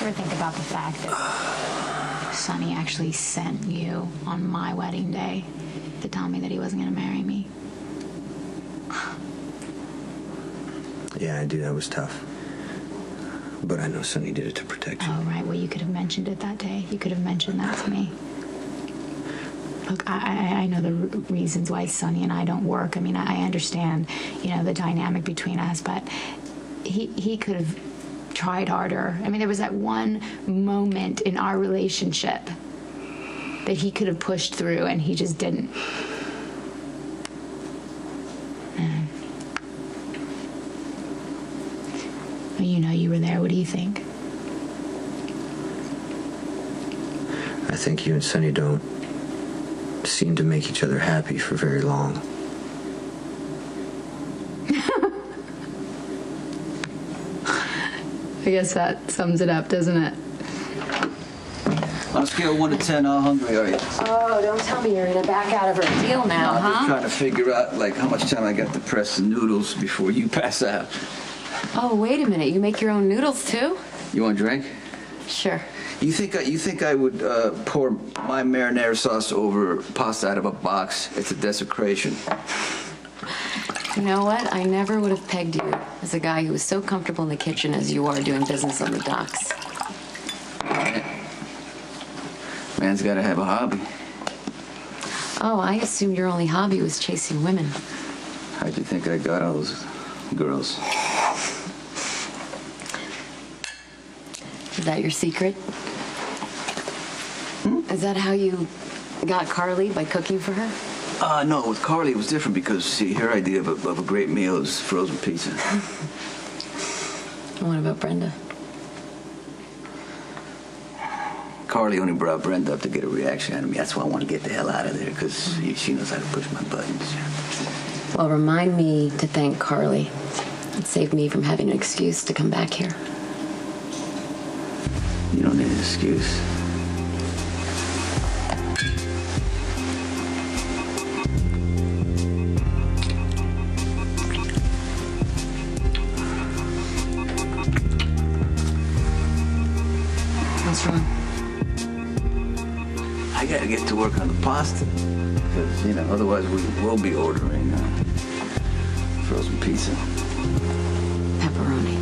ever think about the fact that Sonny actually sent you on my wedding day to tell me that he wasn't going to marry me? Yeah, I do. That was tough. But I know Sonny did it to protect you. Oh, right. Well, you could have mentioned it that day. You could have mentioned that to me. Look, I know the reasons why Sonny and I don't work. I mean, I understand, the dynamic between us, but he could have tried harder. I mean, there was that one moment in our relationship that he could have pushed through, and he just didn't. Well, you were there. What do you think? I think you and Sonny don't seem to make each other happy for very long. I guess that sums it up, doesn't it? On a scale of 1 to 10, how hungry are you? Oh, don't tell me you're gonna back out of her deal now, I'm just huh? trying to figure out, how much time I got to press the noodles before you pass out. Oh, wait a minute. You make your own noodles, too? You want a drink? Sure. You think I would pour my marinara sauce over pasta out of a box? It's a desecration. You know what? I never would have pegged you as a guy who was so comfortable in the kitchen as you are doing business on the docks. Man's got to have a hobby. Oh, I assumed your only hobby was chasing women. How'd you think I got all those girls? Is that your secret? Is that how you got Carly, by cooking for her? No, with Carly it was different because, see, her idea of a great meal is frozen pizza. What about Brenda? Carly only brought Brenda up to get a reaction out of me. That's why I want to get the hell out of there, because she knows how to push my buttons. Well, remind me to thank Carly. It saved me from having an excuse to come back here. You don't need an excuse. What's wrong? I gotta get to work on the pasta. Because, otherwise we will be ordering frozen pizza. Pepperoni.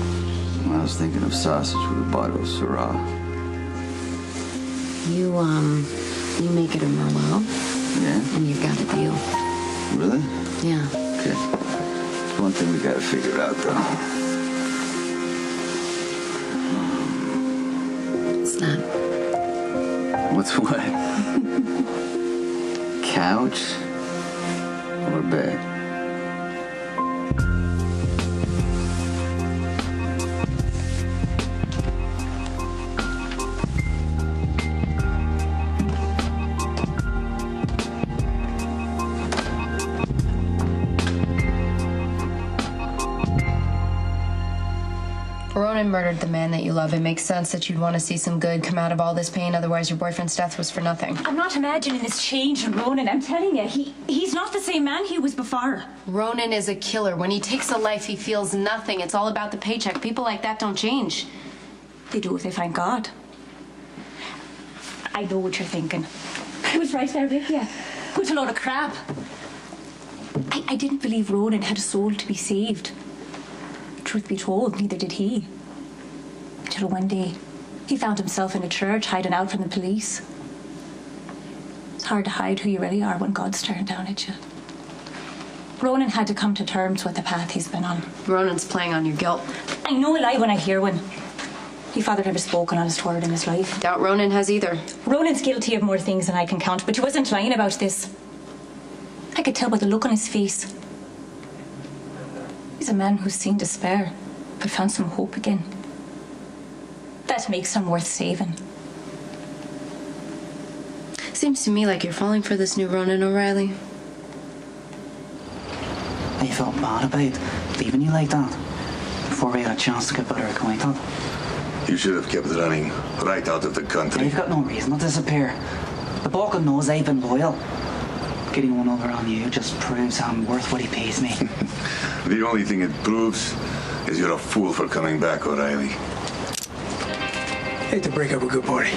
I was thinking of sausage with a bottle of Syrah. You make it a Merlot. Yeah? And you've got a deal. Really? Yeah. Okay. There's one thing we gotta figure out, though. What's that? What's what? Couch or bed? Ronan murdered the man that you love. It makes sense that you'd want to see some good come out of all this pain. Otherwise, your boyfriend's death was for nothing. I'm not imagining this change in Ronan. I'm telling you, he's not the same man he was before. Ronan is a killer. When he takes a life, he feels nothing. It's all about the paycheck. People like that don't change. They do if they find God. I know what you're thinking. I was right there with you. What a load of crap. I didn't believe Ronan had a soul to be saved. Truth be told, neither did he. Until one day, he found himself in a church hiding out from the police. It's hard to hide who you really are when God's staring down at you. Ronan had to come to terms with the path he's been on. Ronan's playing on your guilt. I know a lie when I hear one. He father never spoke an honest word in his life. Doubt Ronan has either. Ronan's guilty of more things than I can count, but he wasn't lying about this. I could tell by the look on his face. He's a man who's seen despair, but found some hope again. That makes him worth saving. Seems to me like you're falling for this new Ronan O'Reilly. You felt bad about leaving you like that before we had a chance to get better acquainted. You should have kept running right out of the country. You've got no reason to disappear. The Balkan knows I've been loyal. Getting one over on you just proves I'm worth what he pays me. The only thing it proves is you're a fool for coming back, O'Reilly. Hate to break up a good party.